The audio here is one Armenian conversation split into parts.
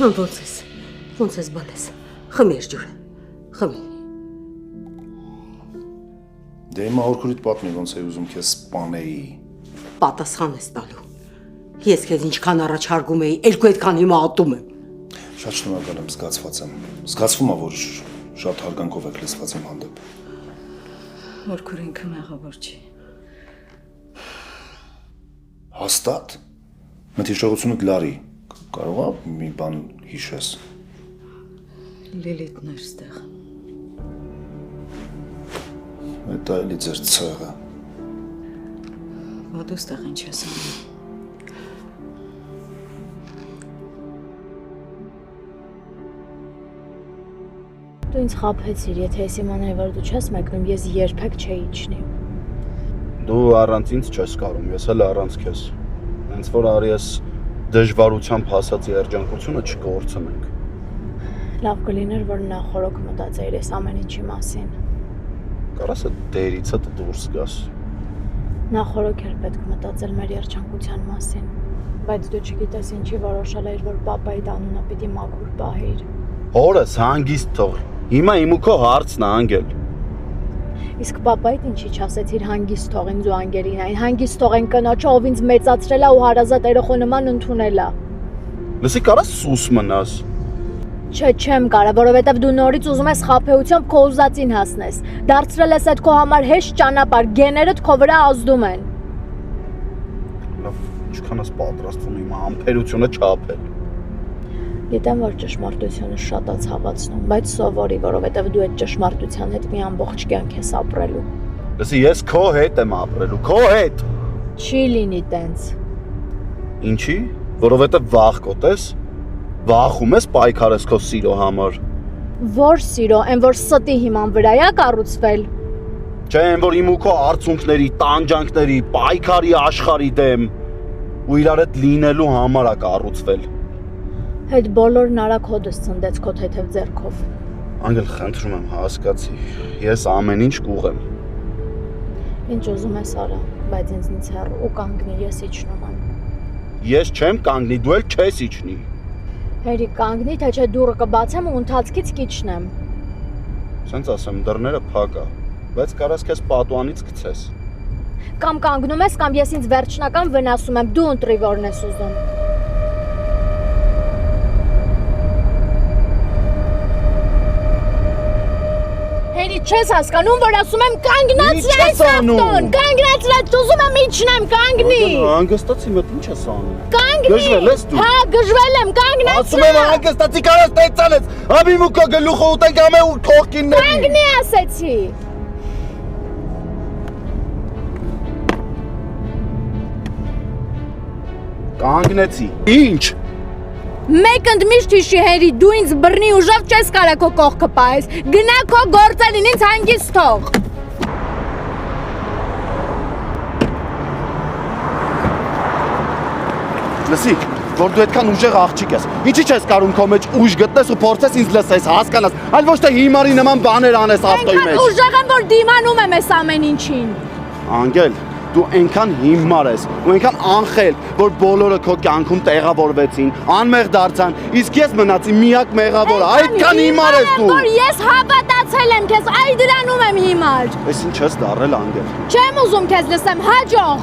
Ոնց ես բալես, խմի ես ջուրը, խմի։ Դե հիմա հորքուրիդ պատմի, ոնց է ուզում քեզ սպանեի։ Պատասխան ես տալու։ Ես քեզ ինչքան առաջարկում էի, երկու այդքան հիմա ատում եմ։ Շատ շնորհակալ եմ, զգացված եմ։ Զգացվում է, որ շատ հարգանքով եք լսված իմ հանդեպ։ Հորքուր ինքը մեղավոր չի։ Հաստատ։ Մթիշխողությունը լարի։ Կարող է մի բան հիշես։ Լիլիթն էր ստեղ։ Դա էլի ձեր ցեղը։ Ո՞դ ստեղ ինչ ես անում։ Դու ինձ խաբեցիր, եթե ես իմանայի, որ դու չես մեկնում, ես երբեք չէի իջնի։ Դու առանց ինձ չես կարում, ես էլ առանց քեզ։ Հենց որ արի ես դժվարությամբ հասած երջանկությունը չկորցնենք։ Լավ կլիներ, որ նախորոք մտածեիր ես ամեն ինչի մասին։ Կարաս է դերիցը դուրս գաս։ Նախորոք էր պետք մտածել մեր երջանկության մասին, բայց դու չգիտես ինչի որոշել էիր, որ պապայիդ անունը պիտի մաքուր պահեիր։ Հորս հանգիստ թող։ Հիմա իմ ու քո հարցն է, Անգել։ Իսկ պապայիդ ինչի չասեցիր հանգիստ թող ինձ ու Անգելին այն, հանգիստ թող են կնոջը, ով ինձ մեծացրել է ու հարազատ երեխու նման ընդունել է։ Լսի, կարաս սուս մնաս։ Չէ, չեմ կարա, որովհետև դու նորից ուզում ես խաբեությամբ քո ուզածին հասնես։ Դարձրել ես այդ քո համար հեշտ ճանապարհ, գեներդ քո վրա ազդում են։ Լավ, ինչքան ես պատրաստվում իմ համբերությունը չափել։ Գիտեմ, որ ճշմարտությունը շատ է ցավացնում, բայց սովորի, որովհետև դու այդ ճշմարտության հետ մի ամբողջ կյանք ես ապրելու։ Լսի, ես քո հետ եմ ապրելու, քո հետ։ Չի լինի տենց։ Ինչի? Որովհետև վախ կոտես։ Վախում ես պայքարես քո սիրո համար։ Որ սիրո, այն որ ստի հիման վրա է կառուցվել։ Չէ, այն որ իմ ու քո արցունքների, տանջանքների, պայքարի աշխարհի դեմ ու իրար հետ լինելու համար է կառուցվել։ Այդ բոլորն արագ հոդս ցնդեց քո թեթև ձեռքով։ Անգել, խնդրում եմ, հասկացի։ Ես ամեն ինչ կուղեմ։ Ինչ ուզում ես արա, բայց ինձնից հեռու ու կանգնի, ես իջնում եմ։ Ես չեմ կանգնի, դու էլ չես իջնի։ Հերի կանգնի, թե չէ դուռը կբացեմ ու ընթացքից կիջնեմ։ Սենց ասեմ, դռները փակ է, բայց կարաս քեզ պատուանից գցես։ Կամ կանգնում ես, կամ ես ինձ վերջնական վնասում եմ, դու ընտրի որն ես ուզում։ Հերի չես հասկանում, որ ասում եմ կանգնացրեց ավտոն, կանգնացրեց, ուզում եմ իջնեմ, կանգնի։ Հանգստացի մոտ ինչ ես անում։ Կանգնի։ Գժվել ես դու։ Հա, գժվել եմ, կանգնացրեց։ Ասում եմ հանգստացի կարաս տեսանես։ Աբի մուկա գլուխը ուտենք ամե ու թողքինների։ Կանգնի ասեցի։ Կանգնեցի։ Ինչ։ Մեկ ընդմիշտ հիշի հերի, դու ինձ բռնի ուժով չես կարա քո կողքը պահես, գնա քո գործերին ինձ հանգիստ թող։ Լսի, որ դու այդքան ուժեղ աղջիկ ես, ինչի չես կարում քո մեջ ուժ գտնես ու փորձես ինձ լսես, հասկանաս, այլ ոչ թե հիմարի նման բաներ անես ավտոյի մեջ։ Այնքան ուժեղ եմ, որ դիմանում եմ այս ամեն ինչին։ Անգել, դու այնքան հիմար ես ու այնքան անխել, որ բոլորը քո կյանքում տեղավորվեցին, անմեղ դարձան, իսկ ես մնացի միակ մեղավորը, այդքան հիմար ես դու։ Որ ես հավատացել եմ քեզ, այ դրանում եմ հիմար։ Էս ինչ ես դառել, Անգել։ Չեմ ուզում քեզ լսեմ, հաջող։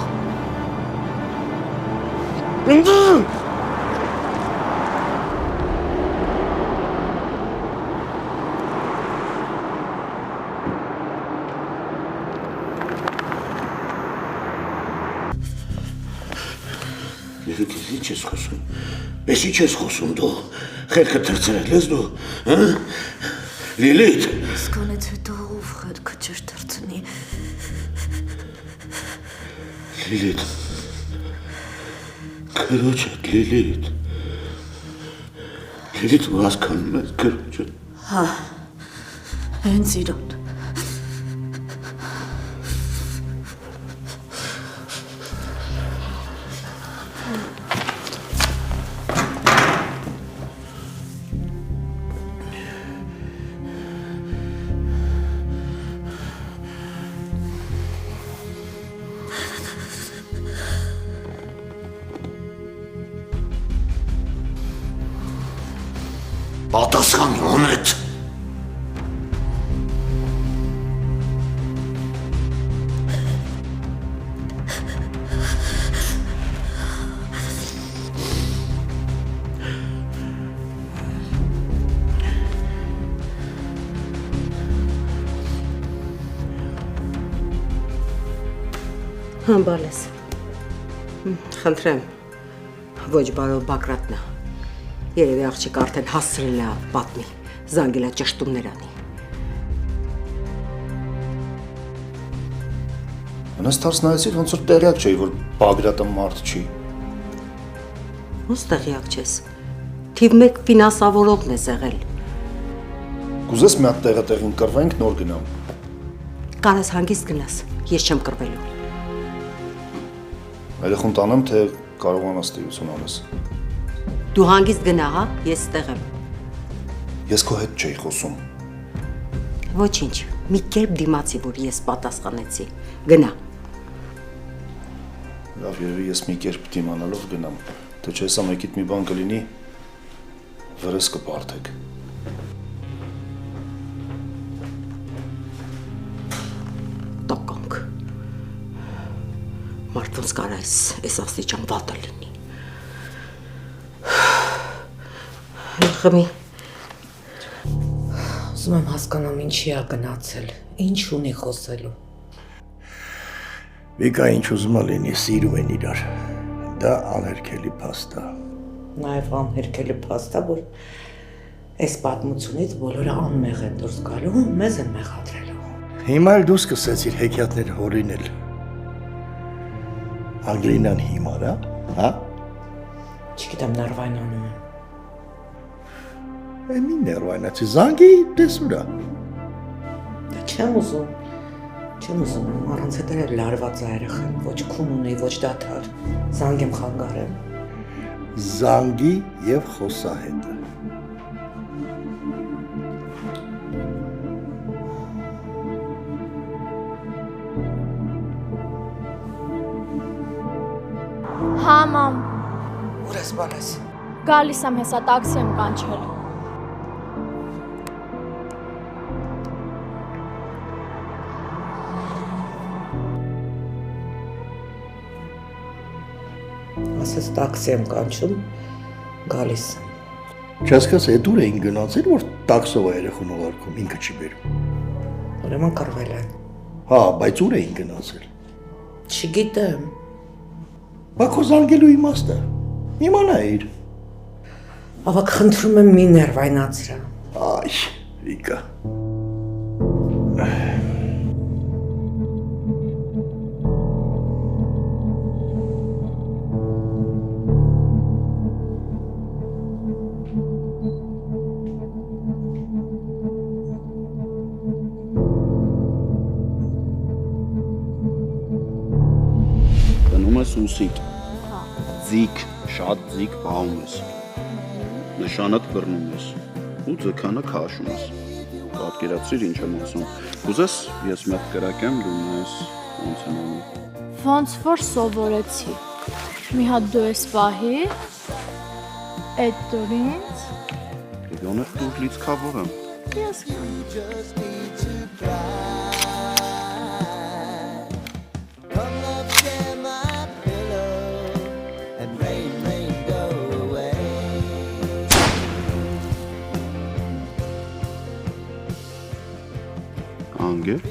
Ինչ ես խոսում, ես ինչ ես խոսում դու, խելքը թրծրել ես դու, Լիլիթ։ Իսկանից հետո ով խելքը չեր թրծնի։ Լիլիթ, կրոջդ Լիլիթ, Լիլիթ ու հասկանում ես կրոջդ։ Հա, հենց իրոն։ Բալես։ Խնդրեմ, ոչ բարով Բակրատնա։ Երևի աղջիկ արդեն հասցրել է պատմի, զանգել է ճշտումներ անի։ Անես թարս նայեցիր, ոնց որ տեղյակ չէի, որ Բագրատը մարդ չի։ Ոնց տեղյակ չես։ Թիվ 1 ֆինանսավորողն է եղել։ Կուզես մի հատ տեղին կռվենք, նոր գնամ։ Կարես հանգիստ գնաս, ես չեմ կռվելու։ Երեխուն տանեմ, թե կարողանաս տիրություն անես։ Դու հանգիստ գնա, հա, ես ստեղ եմ։ Ես քո հետ չէի խոսում։ Ոչինչ, մի կերպ դիմացի, որ ես պատասխանեցի։ Գնա։ Լավ, երևի ես մի կերպ դիմանալով գնամ, թե չէ սա մեկիդ մի բան կլինի, վրես կպարթեք։ Տականք։ Մարդոնց կարա այս աստիճան վատը լինի։ Խմի։ Ուզում եմ հասկանամ ինչի է գնացել, ինչ ունի խոսելու։ Վիկա ինչ ուզում է լինի, սիրում են իրար։ Դա անհերքելի փաստ է։ Նաև անհերքելի փաստ է, որ այս պատմությունից բոլորը անմեղ են դուրս գալու, մեզ են մեղադրելու։ Հիմա էլ դու սկսեցիր հեքիաթներ հորինել։ Անգլինան հիմար է, հա? Չգիտեմ, նարվայնանում եմ։ Մի ներվայնացի, զանգի տեսուրա։ Չեմ ուզում, առանց հետ էլ լարված է երեխան, ոչ քուն ունի, ոչ դադար, զանգեմ խանգարեմ։ Զանգի և խոսահետը։ Հա, մամ, Ուր ես բալես։ գալիս եմ հեսա տաքսի եմ կանչել։ Ասես տաքսի եմ կանչում, գալիս եմ։ Չասկաս է դուր էին գնացել, որ տաքսով է երեխուն ուղարկում, ինքը չի բերում։ Ուրեմն կռվել են։ Հա, բայց ուր էին գնացել։ Չգիտեմ։ Բա քո զանգելու իմաստը։ Իմանայիր։ Ավակ խնդրում եմ մի ներվայնացրա։ Այ, Վիկա։ Տնում ես ուսիդ, ձիք, շատ ձիք պահում ես, նշանդ բռնում ես, ու ձգանը քաշում ես, պատկերացրիր ինչ եմ ասում, կուզես ես մեկ կրակեմ, դու նայես ոնց եմ անում։ Ոնց որ սովորեցի։ Մի հատ դու ես պահի, այդ դուր ինձ։ Գոնե դուր լիցքավոր եմ։ Ես Անգել։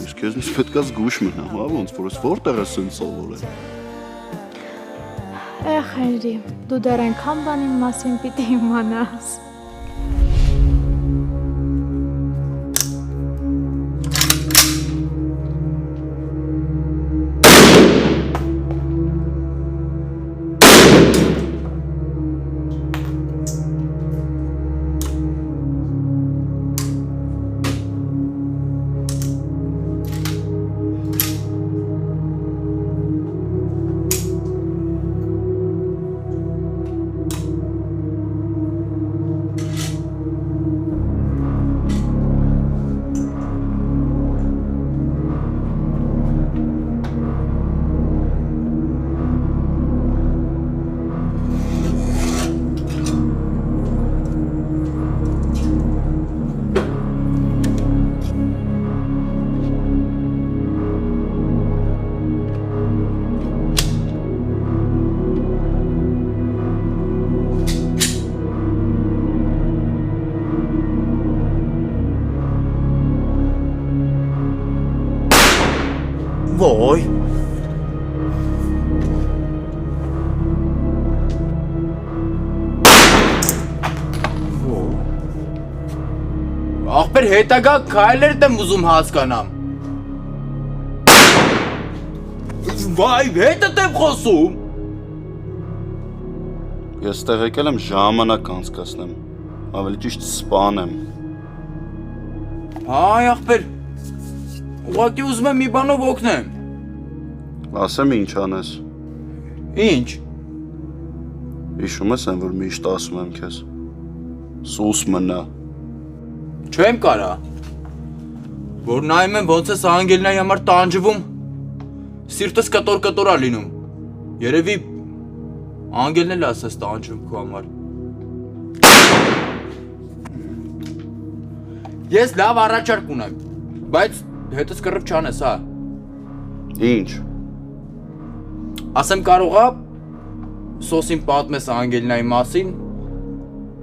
Ես քեզնից պետք է զգուշ մնամ, հա, ոնց որ ես որտեղ ես ինձ սովորել։ Հենրի, դու դեռ այնքան բան իմ մասին պիտի իմանաս։ Ոյ։ Ախպեր հետագա քայլերդ եմ ուզում հասկանամ։ Վայ, հետդ եմ խոսում։ Ես ստեղ եկել եմ ժամանակ անցկացնեմ, ավելի ճիշտ սպանեմ։ Այ ախպեր, ուղղակի ուզում եմ մի բանով օգնեմ։ Ասեմ ինչ անես։ Ինչ։ Հիշում ես այն, որ միշտ ասում եմ քեզ։ Սուս մնա։ Չեմ կարա։ Որ նայում եմ ոնց ես անգելնայի համար տանջվում, սիրտս կտոր-կտոր ա լինում։ Երևի անգելն էլ ասես տանջվում քո համար։ Ես լավ առաջարկ ունեմ, բայց հետս կռիվ չանես, հա։ Ինչ։ Ասեմ կարող ա սոսին պատմես անգելնայի մասին,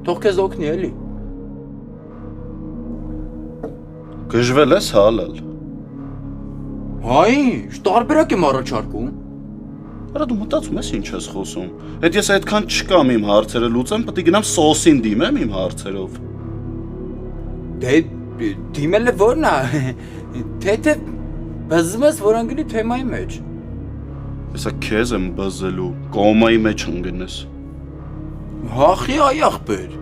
թող քեզ օգնի էլի։ Գժվել ես հալալ։ Հայ, տարբերակ եմ առաջարկում։ Արա դու մտածում ես ինչ ես խոսում։ Հետ ես այդքան չկամ իմ հարցերը լուծեմ, պետք է գնամ սոսին դիմեմ իմ հարցերով։ Դե դիմելը որն է։ Թե բզում ես որ անգլի թեմայի մեջ։ Հեսա քեզ եմ բզելու, կոմայի մեջ ընկնես։ Հախի այ ախպեր։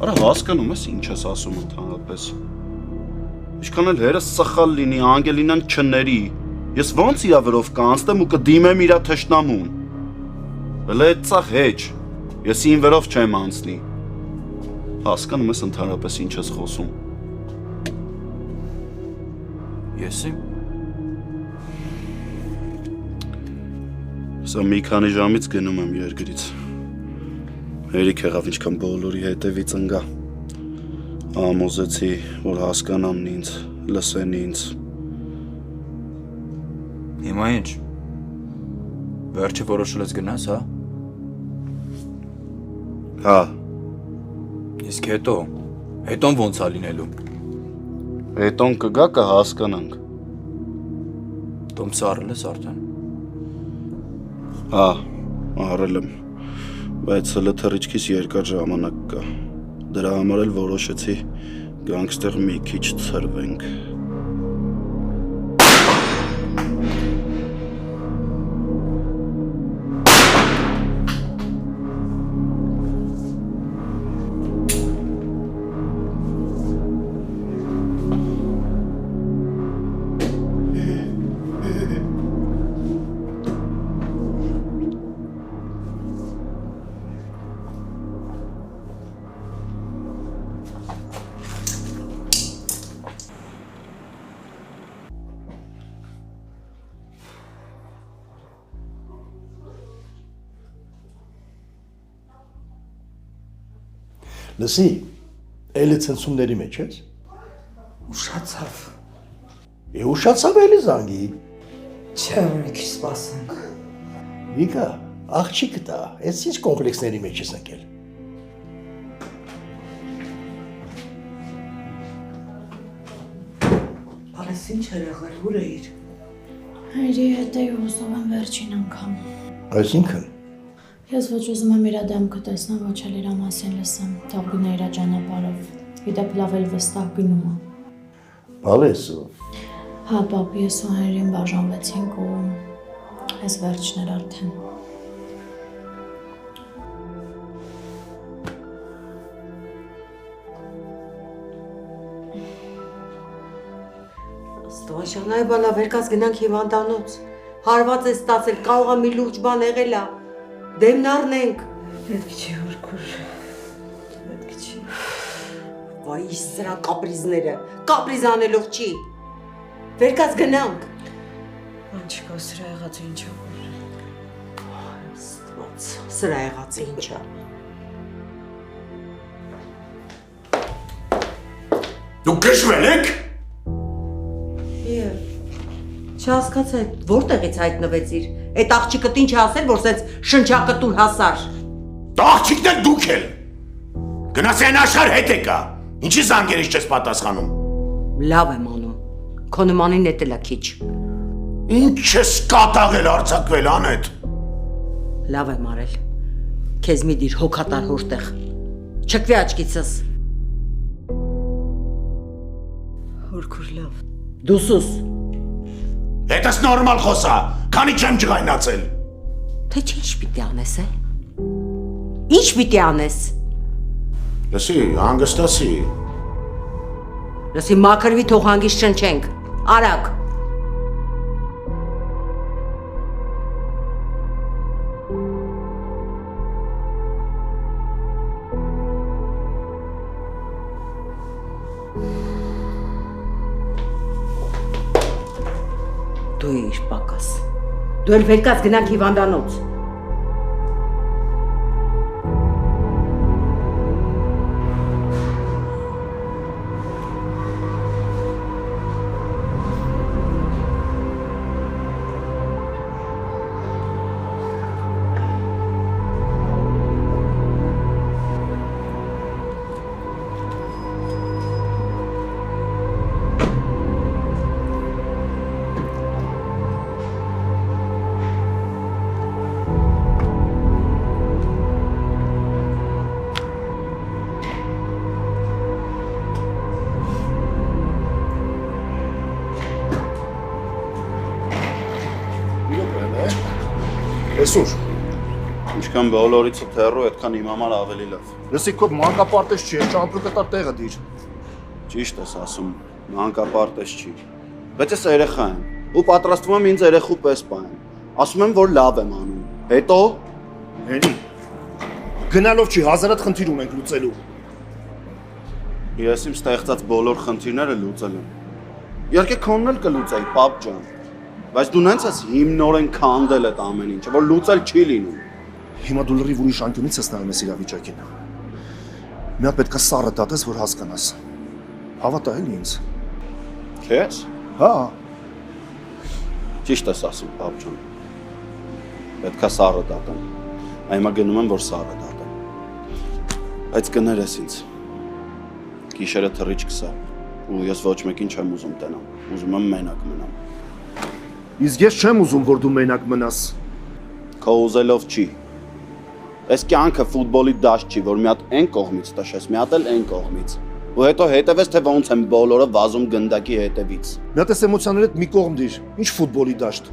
Արա հասկանում ես ինչ ես ասում ընդհանրապես։ Ինչքան էլ հերս սխալ լինի, անգելինան չների, ես ոնց իրա վրով կանցնեմ ու կդիմեմ իրա թշնամուն։ Հələ այդ ծախ հեչ, ես ին վրով չեմ անցնի։ Հասկանում ես ընդհանրապես ինչ ես խոսում։ Եսի։ Սա մի քանի ժամից գնում եմ երկրից։ Հերիք եղավ ինչքան բոլորի հետևից ընկա։ Ամոզեցի, որ հասկանան ինձ, լսեն ինձ։ Հիմա ինչ։ Վերջը որոշել ես գնաս, հա։ Հա, Իսկ հետոն ոնց ա լինելու։ հետոն կգա կհասկանանք։ Տոմսը առել ես արդեն։ Հա, առել եմ, բայց հələ թռիչքիս երկար ժամանակ կա։ Դրա համար էլ որոշեցի գանք ստեղ մի քիչ ցրվենք։ Լսի, էլի ցնցումների մեջ ես։ Ուշացավ։ Ուշացավ էլի զանգի։ Չէ, մի քիչ սպասենք։ Վիկա, աղջիկը դա, ես ինչ կոմպլեքսների մեջ ես ընկել։ Բարես ինչ էր եղել, ուր էիր։ Հայրի հետ էի ուզում եմ վերջին անգամ։ Այսինքն, Ես ոչ ուզում եմ իր դեմքը տեսնեմ, ոչ էլ իր մասին լսեմ, թող գնա իր ճանապարհով։ Իդեպ լավ էլ վստահ գնում է։ բալես ու Հա, պապի, ես ու Հենրին բաժանվեցինք ու այս վերջն էր արդեն։ Ստվաշանայ բալա վերկաց գնանք հիվանդանոց։ Հարված է ստացել, կարող է մի լուրջ բան եղել է։ Դեմն առնենք։ Պետք չի հորքուր։ Պետք չի։ Վայ, սրա կապրիզները, կապրիզ անելով չի։ Վերկաց գնանք։ Անչկա սրա եղած ինչ է։ Ստված, սրա եղած ինչա։ դուք գժվել եք։ Չհասկացա, որտեղից հայտնվեցիր։ Այդ աղջիկը ինչ ասել, որ սենց շնչակտուր հասար։ Աղջիկն եք դուք էլ։ Գնացի այն աշխարհ հետ եկա։ Ինչի զանգերից չես պատասխանում։ Լավ եմ անում։ Քո նմանին էտել է քիչ։ Ինչ ես կատաղել արձակվել անետ։ Լավ եմ արել։ Քեզ մի դիր հոգատար հորտեղ։ Չկվի աչքիցս։ Հորքուր լավ։ Դուսուս։ Հետս նորմալ խոսա, քանի չեմ ջղայնացել։ Թե չէ ինչ պիտի անես, է։ Ինչ պիտի անես։ Լսի, հանգստացի։ Լսի մաքրվի թող հանգիստ չնչենք։ Արագ։ Դու էիր պակաս։ Դու էլ վերկաց գնանք հիվանդանոց։ Այսօր Ինչքան բոլորից թեռու, այդքան իմամալ ավելի լավ։ լսի քո մանկապարտեզ չի, ճամպրուկը տար տեղը դիր։ Ճիշտ ես ասում, մանկապարտեզ չի։ Բայց ես երեխա եմ, ու պատրաստվում եմ ինձ երեխու պես պահեմ։ Ասում եմ, որ լավ եմ անում։ Հետո Հենի։ Գնալով չի, հազարատ խնդիր ունենք լուծելու։ ես իմ ստեղծած բոլոր խնդիրները լուծել եմ։ Իհարկե քոնն էլ կլուծեի, պապ ջան։ Բայց դու նենց ես հիմնորեն քանդել այդ ամեն ինչը, որ լուծել չի լինում։ Հիմա դու լրիվ ուրիշ անկյունից ես նայում ես իրավիճակին։ Մի հատ պետք է սառը դատես, որ հասկանաս։ Հավատա էլի ինձ։ Քեզ։ Հա, Ճիշտ ես ասում, պապ ջան։ Պետքա սառը դատեմ։ Հիմա գնում եմ, որ սառը դատեմ։ Բայց կներես ինձ։ Գիշերը թռիչ կսա, ու ես ոչ մեկին չեմ ուզում տենամ։ Ուզում եմ մենակ մնամ։ իսկ ես չեմ ուզում, որ դու մենակ մնաս։ Քո ուզելով չի։ Այս կյանքը ֆուտբոլի դաշտ չի, որ մի հատ այն կողմից տաշես, մի հատ էլ այն կողմից։ Ու հետո հետևես, թե ոնց են բոլորը վազում գնդակի հետևից։ Մի հատ էս էմոցիաներդ մի կողմ դիր, ինչ ֆուտբոլի դաշտ։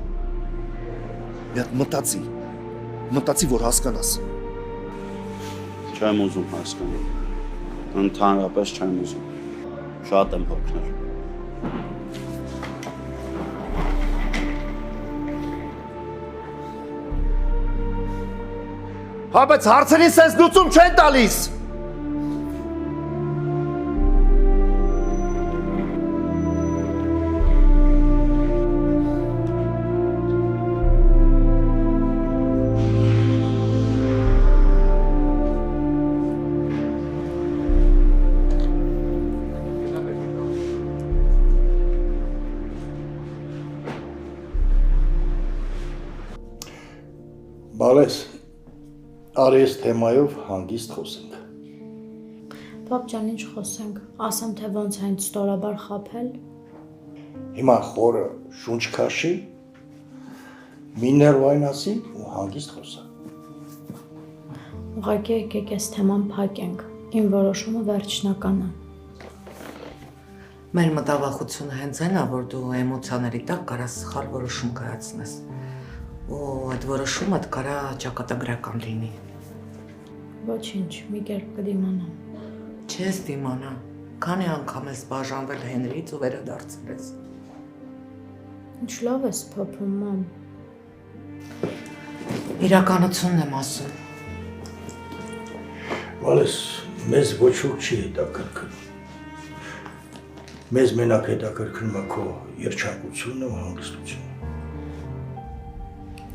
Մի հատ մտածի, որ հասկանաս։ Չեմ ուզում հասկանալ։ Ընդհանրապես չեմ ուզում։ Շատ եմ հոգնել։ Հա, բայց հարցերին սենց լուծում չեն տալիս։ Բալես, արի ես թեմայով հանգիստ խոսենք։ Պապ ջան, ինչ խոսենք։ Ասեմ, թե ոնց է ինձ ստորաբար խաբել։ Հիմա խորը շունչ քաշի, մի ներվային ասի ու հանգիստ խոսա։ Ուղղակի եկեք այս թեման փակենք։ Իմ որոշումը վերջնական է։ Մեր մտավախությունը հենց այն է, որ դու էմոցիաների տակ կարաս սխալ որոշում կայացնես։ Ու այդ որոշումը կարա ճակատագրական լինի։ Ոչինչ, մի կերպ կդիմանամ։ Չես դիմանա, քանի անգամ ես բաժանվել Հենրից ու վերադարձել ես։ Ինչ լավ ես փոփում, մամ։ Իրականությունն եմ ասում։ Բալես, մեզ ոչ ոք չի հետաքրքրում։ Մեզ մենակ հետաքրքրում է քո երջանկությունը ու հանգստությունը։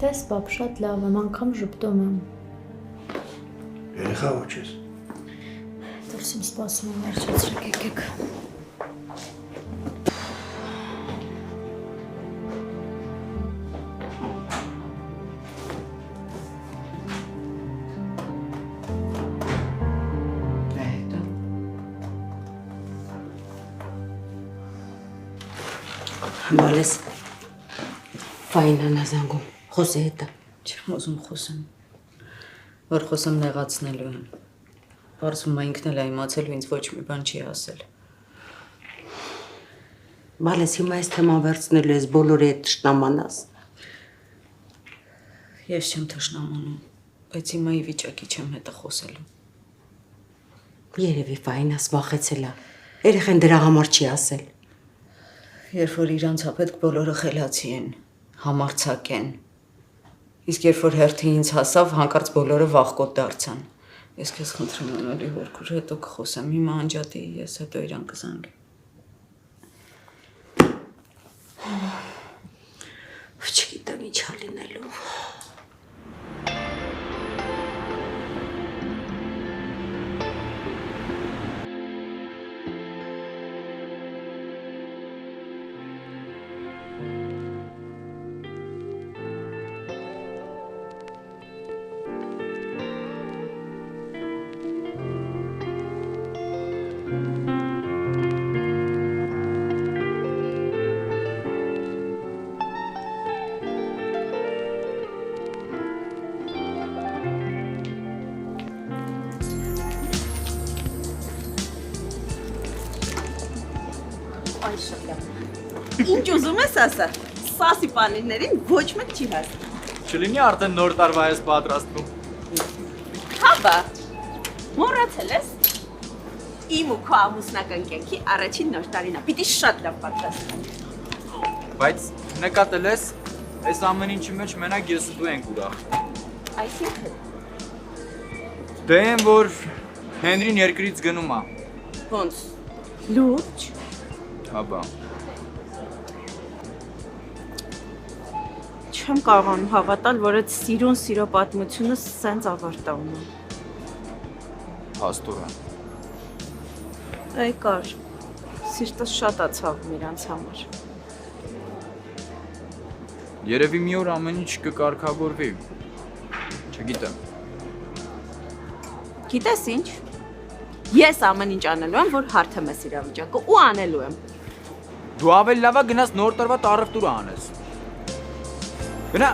Տես, պապ, շատ լավ եմ, անգամ ժպտում եմ։ Երեխա ոչ ես։ Դուրսում սպասում եմ, վերջացրեք, եկեք։ Բալես, Ֆայնան ազանգում, խոսե հետը։ Չեմ ուզում խոսեմ։ Որ խոսեմ նեղացնելու եմ։ Պարզվում է ինքն էլ է իմացել ու ինձ ոչ մի բան չի ասել։ Բալես հիմա այս թեման վերցնելու ես բոլորի հետ թշնամանաս։ Ես չեմ թշնամանում, բայց հիմա ի վիճակի չեմ հետը խոսելու։ Երևի Ֆայնաս վախեցել է։ Երեխեն դրա համար չի ասել։ Երբ որ իրանց ապետք բոլորը խելացի են, համարձակ են։ Իսկ երբ որ հերթը ինձ հասավ, հանկարծ բոլորը վախկոտ դարձան։ Ես քեզ խնդրում եմ էլի որ հետո կխոսեմ, հիմա անջատի, ես հետո իրան կզանգեմ։ Չգիտեմ ինչ ա լինելու։ Ինչ ուզում ես ասա, սասի պանիրներին ոչ մեկ չի հասնի։ Չլինի արդեն նոր տարվա ես պատրաստվում։ Հաբա, մոռացել ես։ Իմ ու քո ամուսնական կյանքի առաջին նոր տարին է, պիտի շատ լավ պատրաստվի։ Բայց նկատել ես, այս ամեն ինչի մեջ մենակ ես ու դու ենք ուրախ։ Այսինքն։ Դե են որ Հենրին երկրից գնում է։ Ոնց։ Լուրջ։ Հաբա։ Չեմ կարողանում հավատալ, որ այդ սիրո պատմությունը սենց ավարտա ունի։ Հաստուր է։ Այ կար։ Սիրտս շատ է ցավում իրանց համար։ Երևի մի օր ամեն ինչ կկարգավորվի։ Չգիտեմ։ Գիտես ինչ։ Ես ամեն ինչ անելու եմ, որ հարթեմ ես իրավիճակը ու անելու եմ։ Դու ավելի լավ է գնաս նոր տարվա առևտուրը անես։ Գնա։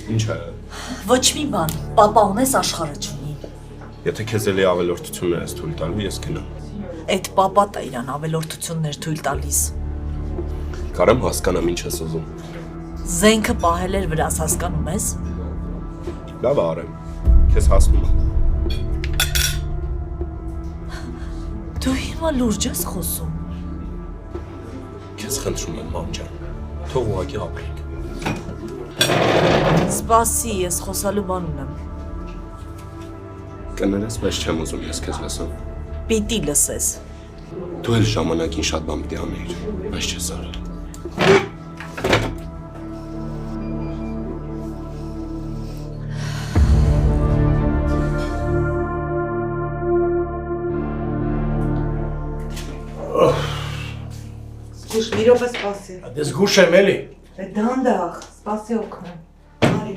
Ինչ է։ Ոչ մի բան, պապա ունես աշխարհը չունի։ Եթե քեզ էլի ավելորդություններ ես թույլ տալու, ես գնամ։ Այդ պապատ է իրան ավելորդություններ թույլ տալիս։ Կարամ հասկանամ ինչ ես ուզում։ Զենքը պահել էր վրաս, հասկանում ես։ Լավ արեմ։ Քեզ հասնում եմ։ Դու հիմա լուրջ ես խոսում։ Քեզ խնդրում եմ, մամ ջան։ Թող ուղղակի ապրենք։ Սպասի, ես խոսալու բան ունեմ։ Կներես, բայց չեմ ուզում ես քեզ լսեմ։ Պիտի լսես։ Դու էլ ժամանակին շատ բան պիտի անեիր, բայց չես արել։ Զգուշ, մի րոպե սպասի։ Դե զգուշ եմ էլի։ Դանդաղ, սպասի օգնեմ։ Արի։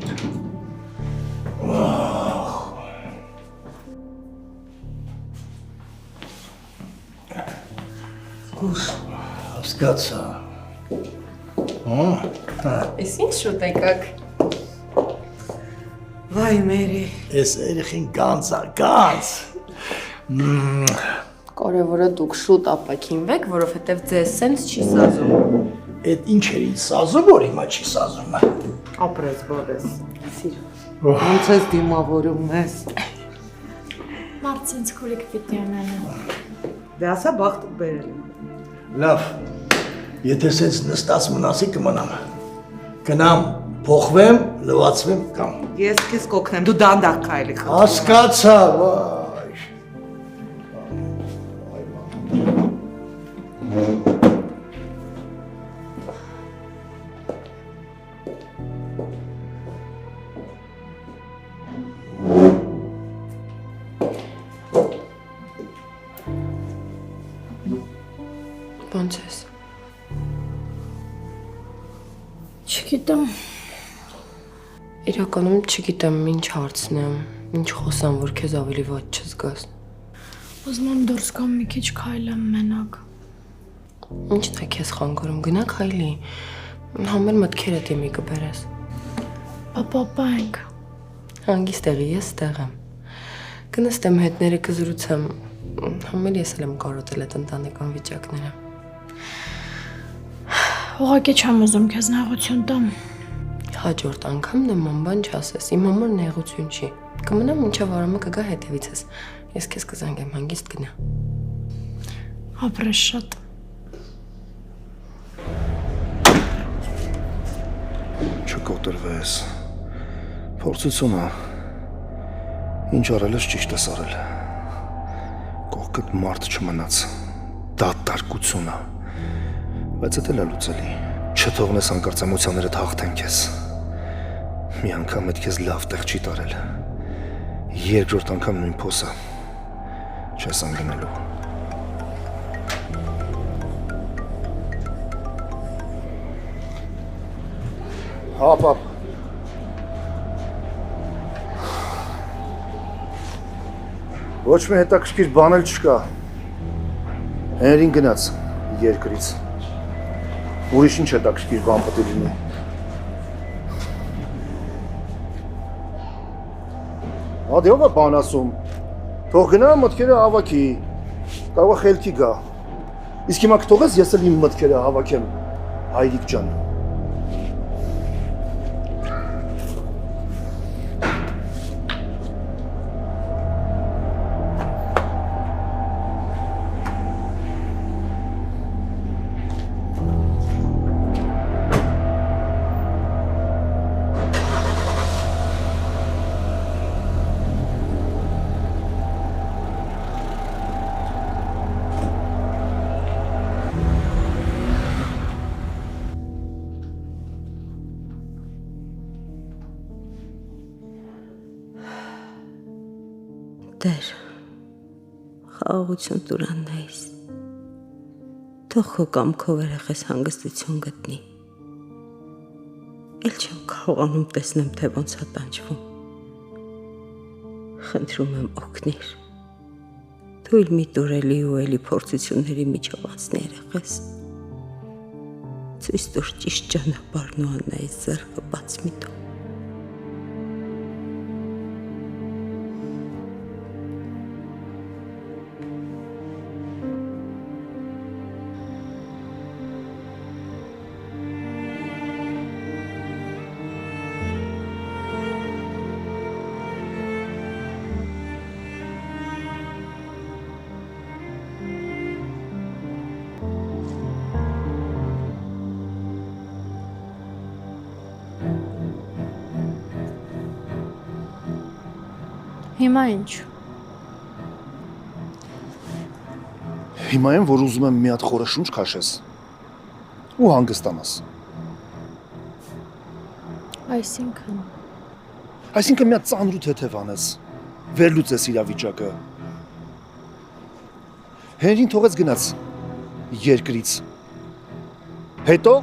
Զգուշ։ Հասկացա։ Էս ինչ շուտ եկաք։ Վայ մերի։ Էս երեխին կանց է, կանց։ Կարևորը դուք շուտ ապակինվեք, որովհետև ձեզ սենց չի սազում։ Այդ ինչ էր ինձ սազում, որ հիմա չի սազում։ Ապրես, բորես։ Սիրո։ Ոնց ես դիմավորում ես։ Մարդ սենց քուրիկ պիտի անանը։ Դե ասա բախտ բերել եմ։ Լավ, եթե սենց նստած մնացի կմնամ։ Գնամ, փոխվեմ, լվացվեմ կամ։ Ես քեզ կօգնեմ, դու դանդաղ քայլի խնդրում։ Հասկացա, վայ։ ո՞նց ես։ Չգիտեմ։ Իրականում չգիտեմ ինչ հարցնեմ, ինչ խոսամ, որ քեզ ավելի ված չզգաս։ Ուզում եմ դուրս գամ մի քիչ քայլեմ մենակ։ Ինչն է քեզ խանգարում, գնա քայլի։ Համեր մտքերդ իմի կբերես։ Պապա ենք։ Հանգիստ տեղի ես տեղ եմ։ Կնստեմ հետները կզրուցեմ, համեր ես էլ եմ կարոտել այդ ընտանեկան վիճակները։ Ուղղակի չեմ ուզում քեզ նեղություն տամ։ Հաջորդ անգամ նման բան չասես, իմ համար նեղություն չի։ Կմնամ մինչև արամը կգա հետևիցս։ Ես քեզ կզանգեմ, հանգիստ գնա։ Ապրես շատ։ Չկոտրվես։ Փորձությունը ինչ արել ես ճիշտ ես արել։ Կողքդ մարդ չմնաց։ Դատարկությունը։ Բայց դա էլ է լուծելի։ Չթողնես հանկարծ էմոցիաներդ հաղթեն քեզ։ Մի անգամ այդ քեզ լավ տեղ չի տարել։ Երկրորդ անգամ նույն փոսը չես անգնելու։ Հա, պապ։ Ոչ մի հետաքրքիր բան էլ չկա։ Հերին գնաց երկրից։ Ուրիշ ինչ հետաքրքիր բան պետք է լինի։ Հադի ով է բան ասում։ Թող գնա մտքերը հավաքի։ Կարող է խելքի գա։ Իսկ հիմա կթողես ես էլ իմ մտքերը հավաքեմ, հայրիկ ջան։ Տեր, խաղաղություն տուրաննայիս, թող քո կամքով երեխես հանգստություն գտնի, էլ չեմ կարողանում տեսնեմ, թե ոնց է տանջվում, խնդրում եմ օգնիր, թույլ մի տուրելի ու էլի փորձությունների միջով անցնի երեխես, ցույց տուր ճիշտ ճանապարհն ու Աննայից ձեռքը բաց մի տու։ Հիմա ինչ։ Հիմա եմ, որ ուզում եմ մի հատ խորը շունչ քաշես ու հանգստանաս։ Այսինքն մի հատ ծանր ու թեթև անես, վերլուծես իրավիճակը։ Հենրին թողեց գնաց երկրից։ Հետո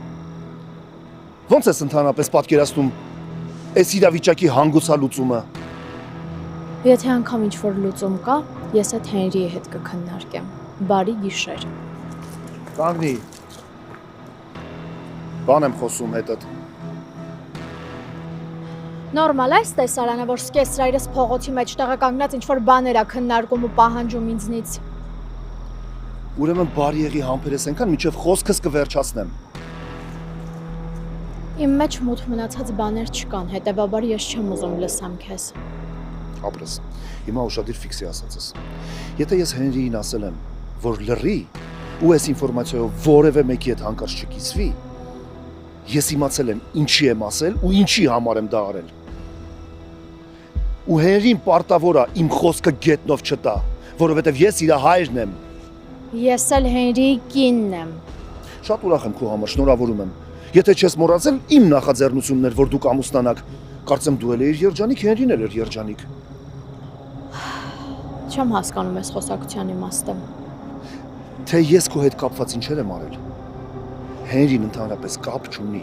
ո՞նց ես ընդհանրապես պատկերացնում այս իրավիճակի հանգուցալուծումը։ Եթե անգամ ինչ-որ լուծում կա, ես այդ Հենրիի հետ կքննարկեմ։ Բարի գիշեր։ Կանգնի։ Բան եմ խոսում հետդ։ Նորմալ է այս տեսարանը, որ սկեսրայրս փողոցի մեջ տեղականգնած ինչ-որ բաներ է քննարկում ու պահանջում ինձնից։ Ուրեմն բարի եղի համբերես այնքան, մինչև խոսքս կվերջացնեմ։ Իմ մեջ մութ մնացած բաներ չկան, հետևաբար ես չեմ ուզում լսեմ քեզ։ Ապրես, հիմա ուշադիր ֆիքսի ասածս։ Եթե ես Հենրիին ասել եմ, որ լռի ու այս ինֆորմացիայով որևէ մեկի հետ հանկարծ չկիսվի, ես իմացել եմ ինչի եմ ասել ու ինչի համար եմ դա արել։ Ու Հենրին պարտավոր է իմ խոսքը գետնով չտա, որովհետև ես իր հայրն եմ։ Ես էլ Հենրիի կինն եմ։ Շատ ուրախ եմ քո համար, շնորհավորում եմ։ Եթե չես մոռացել իմ նախաձեռնությունն էր, որ դուք ամուսնանաք, կարծեմ դու էլ էիր երջանիկ, Հենրին էլ էր երջանիկ։ Չեմ հասկանում այս խոսակցության իմաստը։ Թե ես քո հետ կապված ինչեր եմ արել։ Հենրին ընդհանրապես կապ չունի։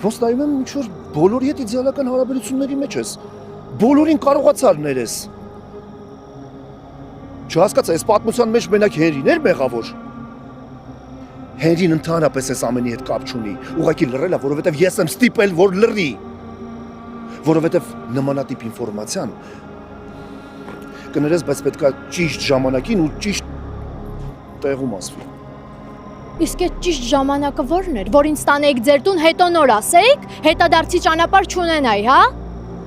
Ոնց նայում եմ ինչ որ բոլորի հետ իդեալական հարաբերությունների մեջ ես։ Բոլորին կարողացար ներես։ Չհասկացա, այս պատմության մեջ մենակ Հենրին էր մեղավոր։ Հենրին ընդհանրապես այս ամենի հետ կապ չունի։ Ուղղակի լռել է, որովհետև ես եմ ստիպել, որ լռի։ Որովհետև նմանատիպ ինֆորմացիան կներես, բայց պետք է ճիշտ ժամանակին ու ճիշտ տեղում ասվի։ Իսկ այդ ճիշտ ժամանակը ո՞րն էր, որ ինձ տանեիք ձեր տուն, հետո նոր ասեիք, հետադարձի ճանապարհ չունենայի, հա։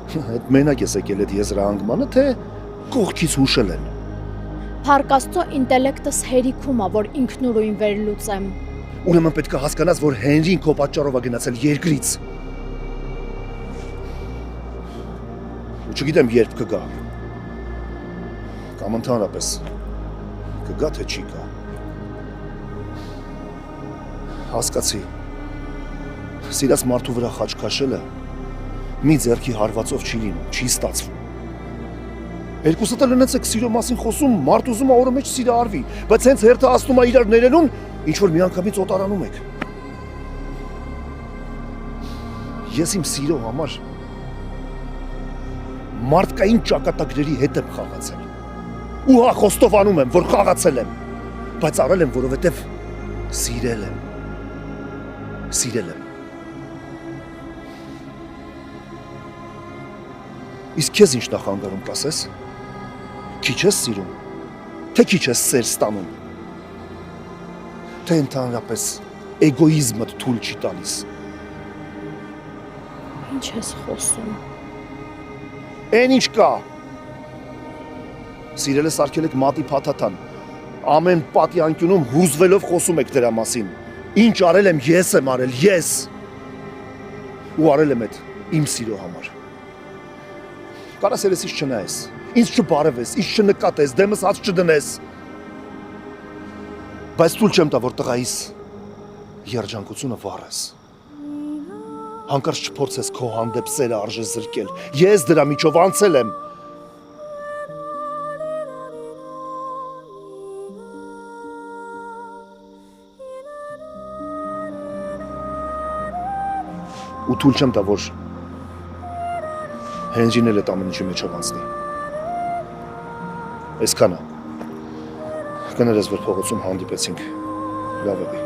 Այդ մենակ ես եկել այդ եզրահանգմանը, թե կողքից հուշել են։ Փառք Աստծո, ինտելեկտս հերիքում է, որ ինքնուրույն վերլուծեմ։ Ուրեմն պետք է հասկանաս, որ Հենրին քո պատճառով է գնացել երկրից։ Ու չգիտեմ երբ կգա։ Կամ ընդհանրապես կգա թե չի գա։ Հասկացի։ Սիրած մարդու վրա խաչ քաշելը մի ձեռքի հարվածով չի լինում, չի ստացվում։ Երկուսդ էլ ունեցեք սիրո մասին խոսում, մարդ ուզում է օրը մեջ սիրը արվի, բայց հենց հերթը ասնում է իրար ներելուն, ինչ որ միանգամից օտարանում եք։ Ես իմ սիրո համար մարդկային ճակատագրերի հետ եմ խաղացել։ Ու հա խոստովանում եմ, որ խաղացել եմ, բայց արել եմ, որովհետև սիրել եմ։ Սիրել եմ։ Իսկ քեզ ինչ նախանգարում կասես։ Քիչ ես սիրում, թե քիչ ես սեր ստանում։ Թե ընդհանրապես էգոիզմդ թույլ չի տալիս։ Ինչ ես խոսում։ Էն ինչ կա։ Սիրելը սարքել եք մատի փաթաթան։ Ամեն պատի անկյունում հուզվելով խոսում եք դրա մասին։ Ինչ արել եմ, ես եմ արել, ես։ Ու արել եմ այդ իմ սիրո համար։ Կարաս երես ինչ չնայես, ինձ չբարևես, ինձ չնկատես, դեմս հաց չդնես։ Բայց թույլ չեմ տա, որ տղայիս երջանկությունը վառես։ Հանկարծ չփորձես քո հանդեպ սերը արժե զրկել։ Ես դրա միջով անցել եմ։ Ու թույլ չեմ տա, որ Հենրին էլ այդ ամեն ինչի մեջով անցնի։ Այսքանը։ Կներես, որ փողոցում հանդիպեցինք։ Լավ եղի։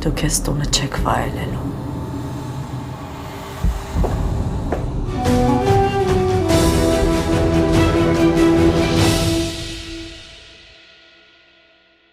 Դուք ես տունը չեք վայելելու։